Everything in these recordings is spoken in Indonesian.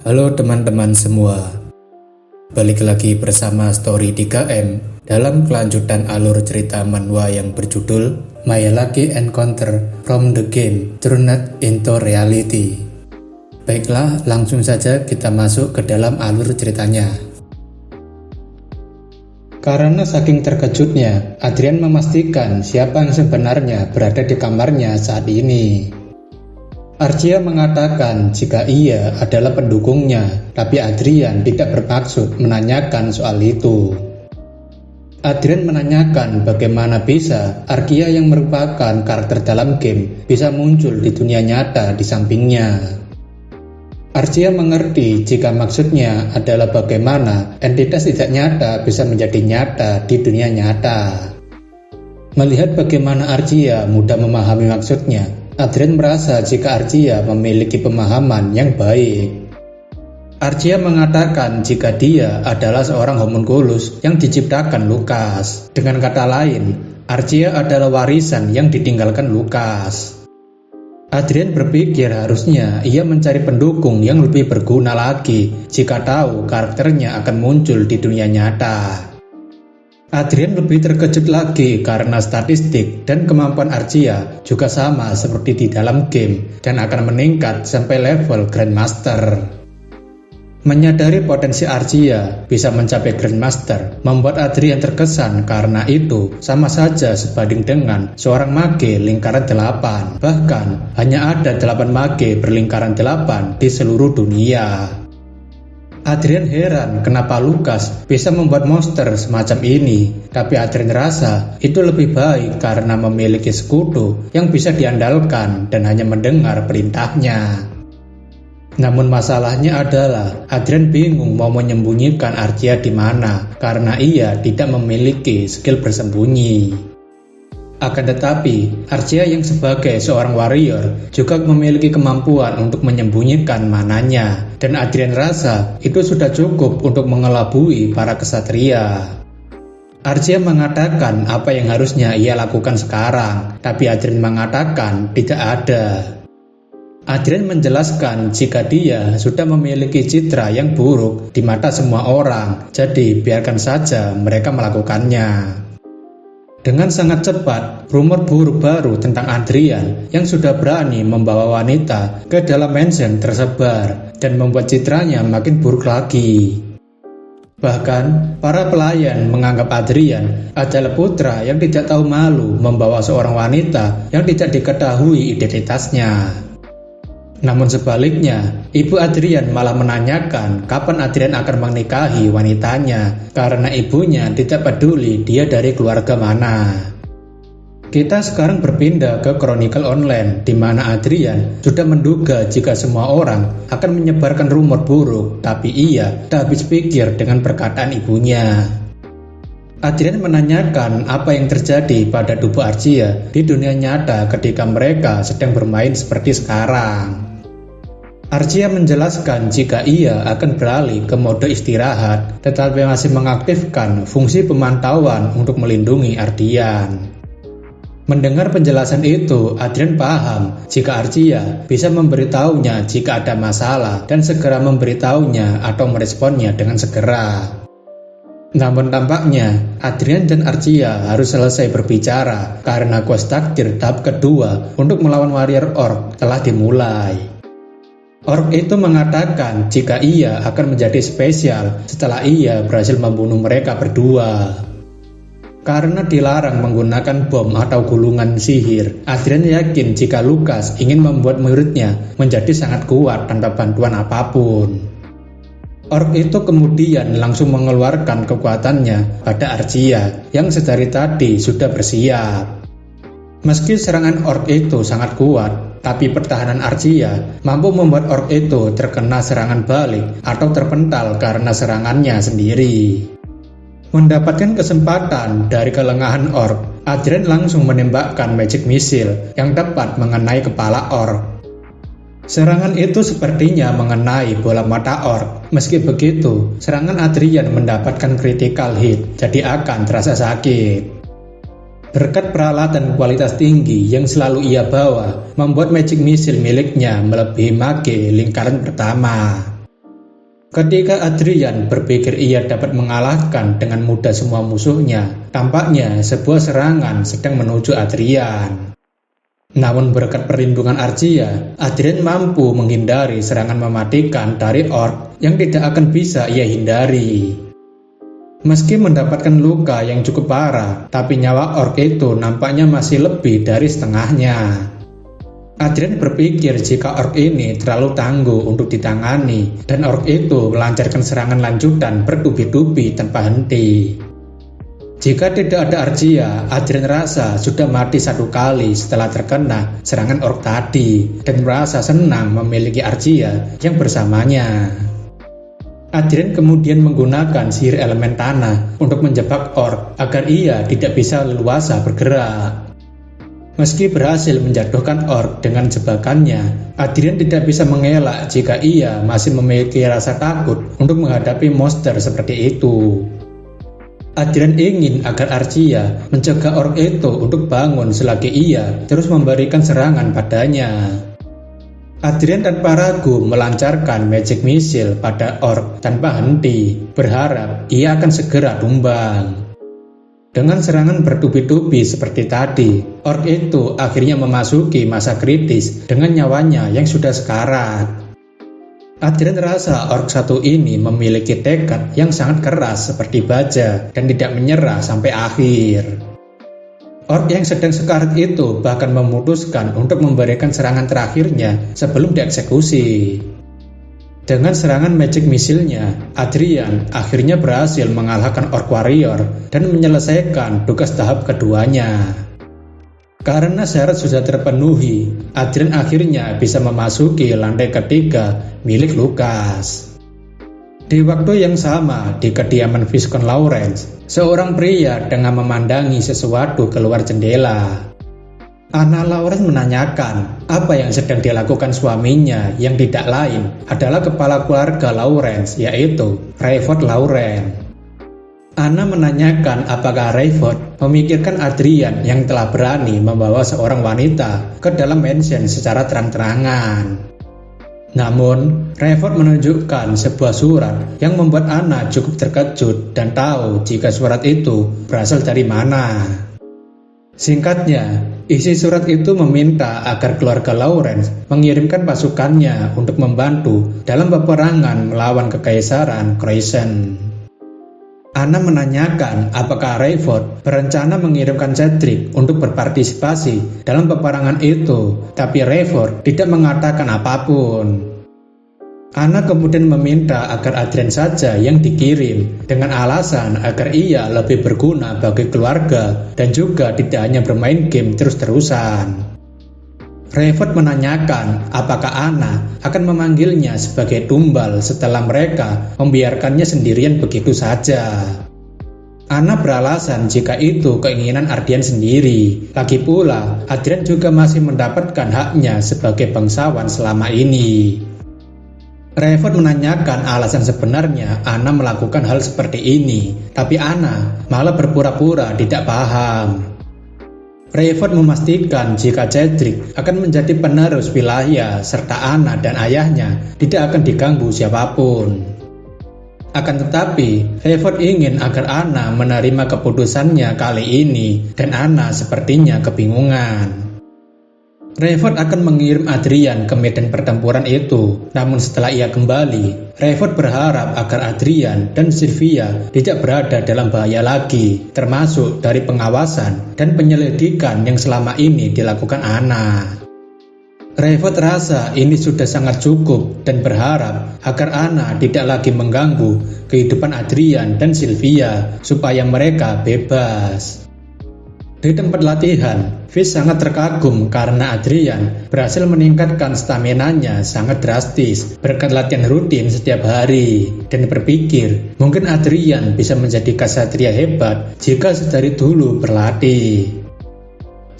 Halo teman-teman semua, balik lagi bersama Story 3M dalam kelanjutan alur cerita manhwa yang berjudul My Lucky Encounter from the Game Turned into Reality. Baiklah, langsung saja kita masuk ke dalam alur ceritanya. Karena saking terkejutnya, Adrian memastikan siapa yang sebenarnya berada di kamarnya saat ini. Archia mengatakan jika ia adalah pendukungnya, tapi Adrian tidak bermaksud menanyakan soal itu. Adrian menanyakan bagaimana bisa Archia yang merupakan karakter dalam game bisa muncul di dunia nyata di sampingnya. Archia mengerti jika maksudnya adalah bagaimana entitas tidak nyata bisa menjadi nyata di dunia nyata. Melihat bagaimana Archia mudah memahami maksudnya, Adrian merasa jika Archia memiliki pemahaman yang baik. Archia mengatakan jika dia adalah seorang homunculus yang diciptakan Lucas. Dengan kata lain, Archia adalah warisan yang ditinggalkan Lucas. Adrian berpikir harusnya ia mencari pendukung yang lebih berguna lagi jika tahu karakternya akan muncul di dunia nyata. Adrian lebih terkejut lagi karena statistik dan kemampuan Archia juga sama seperti di dalam game dan akan meningkat sampai level Grandmaster. Menyadari potensi Archia bisa mencapai Grandmaster membuat Adrian terkesan karena itu sama saja sebanding dengan seorang mage lingkaran 8. Bahkan hanya ada 8 mage berlingkaran 8 di seluruh dunia. Adrian heran kenapa Lucas bisa membuat monster semacam ini, tapi Adrian rasa itu lebih baik karena memiliki sekutu yang bisa diandalkan dan hanya mendengar perintahnya. Namun masalahnya adalah Adrian bingung mau menyembunyikan Archia di mana karena ia tidak memiliki skill bersembunyi. Akan tetapi, Archia yang sebagai seorang warrior juga memiliki kemampuan untuk menyembunyikan mananya, dan Adrian rasa itu sudah cukup untuk mengelabui para kesatria. Archia mengatakan apa yang harusnya ia lakukan sekarang, tapi Adrian mengatakan tidak ada. Adrian menjelaskan jika dia sudah memiliki citra yang buruk di mata semua orang, jadi biarkan saja mereka melakukannya. Dengan sangat cepat, rumor buruk baru tentang Adrian yang sudah berani membawa wanita ke dalam mansion tersebar dan membuat citranya makin buruk lagi. Bahkan, para pelayan menganggap Adrian adalah putra yang tidak tahu malu membawa seorang wanita yang tidak diketahui identitasnya. Namun sebaliknya, ibu Adrian malah menanyakan kapan Adrian akan menikahi wanitanya karena ibunya tidak peduli dia dari keluarga mana. Kita sekarang berpindah ke Chronicle Online di mana Adrian sudah menduga jika semua orang akan menyebarkan rumor buruk, tapi ia tak habis pikir dengan perkataan ibunya. Adrian menanyakan apa yang terjadi pada tubuh Archia di dunia nyata ketika mereka sedang bermain seperti sekarang. Archia menjelaskan jika ia akan beralih ke mode istirahat, tetapi masih mengaktifkan fungsi pemantauan untuk melindungi Ardian. Mendengar penjelasan itu, Adrian paham jika Archia bisa memberitahunya jika ada masalah dan segera memberitahunya atau meresponnya dengan segera. Namun tampaknya Adrian dan Archia harus selesai berbicara karena quest takdir tahap kedua untuk melawan warrior orc telah dimulai. Orc itu mengatakan jika ia akan menjadi spesial setelah ia berhasil membunuh mereka berdua. Karena dilarang menggunakan bom atau gulungan sihir, Adrian yakin jika Lucas ingin membuat muridnya menjadi sangat kuat tanpa bantuan apapun. Orc itu kemudian langsung mengeluarkan kekuatannya pada Archia yang sedari tadi sudah bersiap. Meski serangan orc itu sangat kuat, tapi pertahanan Archia mampu membuat orc itu terkena serangan balik atau terpental karena serangannya sendiri. Mendapatkan kesempatan dari kelengahan orc, Adrian langsung menembakkan magic missile yang tepat mengenai kepala orc. Serangan itu sepertinya mengenai bola mata orc. Meski begitu, serangan Adrian mendapatkan critical hit, jadi akan terasa sakit. Berkat peralatan kualitas tinggi yang selalu ia bawa, membuat magic missile miliknya melebihi mage lingkaran pertama. Ketika Adrian berpikir ia dapat mengalahkan dengan mudah semua musuhnya, tampaknya sebuah serangan sedang menuju Adrian. Namun berkat perlindungan Archia, Adrian mampu menghindari serangan mematikan dari orc yang tidak akan bisa ia hindari. Meski mendapatkan luka yang cukup parah, tapi nyawa orc itu nampaknya masih lebih dari setengahnya. Adrian berpikir jika orc ini terlalu tangguh untuk ditangani, dan orc itu melancarkan serangan lanjutan bertubi-tubi tanpa henti. Jika tidak ada Archia, Adrian rasa sudah mati satu kali setelah terkena serangan orc tadi, dan merasa senang memiliki Archia yang bersamanya. Adrian kemudian menggunakan sihir elemen tanah untuk menjebak orc agar ia tidak bisa leluasa bergerak. Meski berhasil menjatuhkan orc dengan jebakannya, Adrian tidak bisa mengelak jika ia masih memiliki rasa takut untuk menghadapi monster seperti itu. Adrian ingin agar Archia mencegah orc itu untuk bangun selagi ia terus memberikan serangan padanya. Adrian tanpa ragu melancarkan magic missile pada orc tanpa henti, berharap ia akan segera tumbang. Dengan serangan bertubi-tubi seperti tadi, orc itu akhirnya memasuki masa kritis dengan nyawanya yang sudah sekarat. Adrian rasa orc satu ini memiliki tekad yang sangat keras seperti baja dan tidak menyerah sampai akhir. Orc yang sedang sekarat itu bahkan memutuskan untuk memberikan serangan terakhirnya sebelum dieksekusi. Dengan serangan magic missile-nya, Adrian akhirnya berhasil mengalahkan orc warrior dan menyelesaikan tugas tahap keduanya. Karena syarat sudah terpenuhi, Adrian akhirnya bisa memasuki lantai ketiga milik Lucas. Di waktu yang sama di kediaman Viscount Lawrence, seorang pria tengah memandangi sesuatu keluar jendela. Anna Lawrence menanyakan apa yang sedang dilakukan suaminya yang tidak lain adalah kepala keluarga Lawrence, yaitu Rayford Lawrence. Anna menanyakan apakah Rayford memikirkan Adrian yang telah berani membawa seorang wanita ke dalam mansion secara terang-terangan. Namun, Rayford menunjukkan sebuah surat yang membuat Anna cukup terkejut dan tahu jika surat itu berasal dari mana. Singkatnya, isi surat itu meminta agar keluarga Lawrence mengirimkan pasukannya untuk membantu dalam peperangan melawan Kekaisaran Croissant. Anna menanyakan apakah Rayford berencana mengirimkan Cedric untuk berpartisipasi dalam peperangan itu, tapi Rayford tidak mengatakan apapun. Anna kemudian meminta agar Adrian saja yang dikirim dengan alasan agar ia lebih berguna bagi keluarga dan juga tidak hanya bermain game terus-terusan. Rayford menanyakan apakah Anna akan memanggilnya sebagai tumbal setelah mereka membiarkannya sendirian begitu saja. Anna beralasan jika itu keinginan Adrian sendiri. Lagi pula, Adrian juga masih mendapatkan haknya sebagai bangsawan selama ini. Rayford menanyakan alasan sebenarnya Anna melakukan hal seperti ini, tapi Anna malah berpura-pura tidak paham. Rayford memastikan jika Cedric akan menjadi penerus wilayah serta Anna dan ayahnya tidak akan diganggu siapapun. Akan tetapi, Rayford ingin agar Anna menerima keputusannya kali ini dan Anna sepertinya kebingungan. Rayford akan mengirim Adrian ke medan pertempuran itu, namun setelah ia kembali, Rayford berharap agar Adrian dan Sylvia tidak berada dalam bahaya lagi, termasuk dari pengawasan dan penyelidikan yang selama ini dilakukan Anna. Rayford rasa ini sudah sangat cukup dan berharap agar Anna tidak lagi mengganggu kehidupan Adrian dan Sylvia supaya mereka bebas. Di tempat latihan, Fish sangat terkagum karena Adrian berhasil meningkatkan stamina-nya sangat drastis berkat latihan rutin setiap hari dan berpikir mungkin Adrian bisa menjadi ksatria hebat jika sedari dulu berlatih.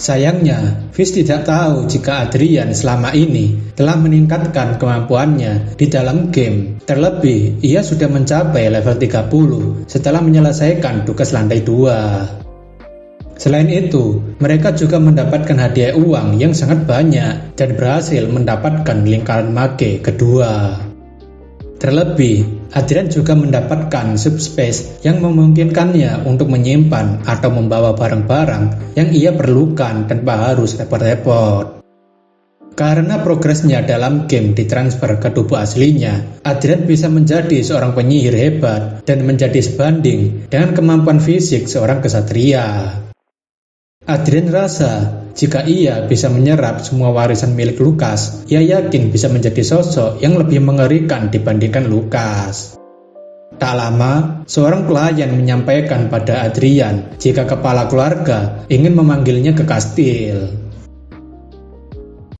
Sayangnya, Fish tidak tahu jika Adrian selama ini telah meningkatkan kemampuannya di dalam game. Terlebih, ia sudah mencapai level 30 setelah menyelesaikan tugas lantai 2. Selain itu, mereka juga mendapatkan hadiah uang yang sangat banyak dan berhasil mendapatkan lingkaran mage kedua. Terlebih, Adrian juga mendapatkan subspace yang memungkinkannya untuk menyimpan atau membawa barang-barang yang ia perlukan tanpa harus repot-repot. Karena progresnya dalam game ditransfer ke tubuh aslinya, Adrian bisa menjadi seorang penyihir hebat dan menjadi sebanding dengan kemampuan fisik seorang kesatria. Adrian rasa jika ia bisa menyerap semua warisan milik Lucas, ia yakin bisa menjadi sosok yang lebih mengerikan dibandingkan Lucas. Tak lama, seorang pelayan menyampaikan pada Adrian jika kepala keluarga ingin memanggilnya ke kastil.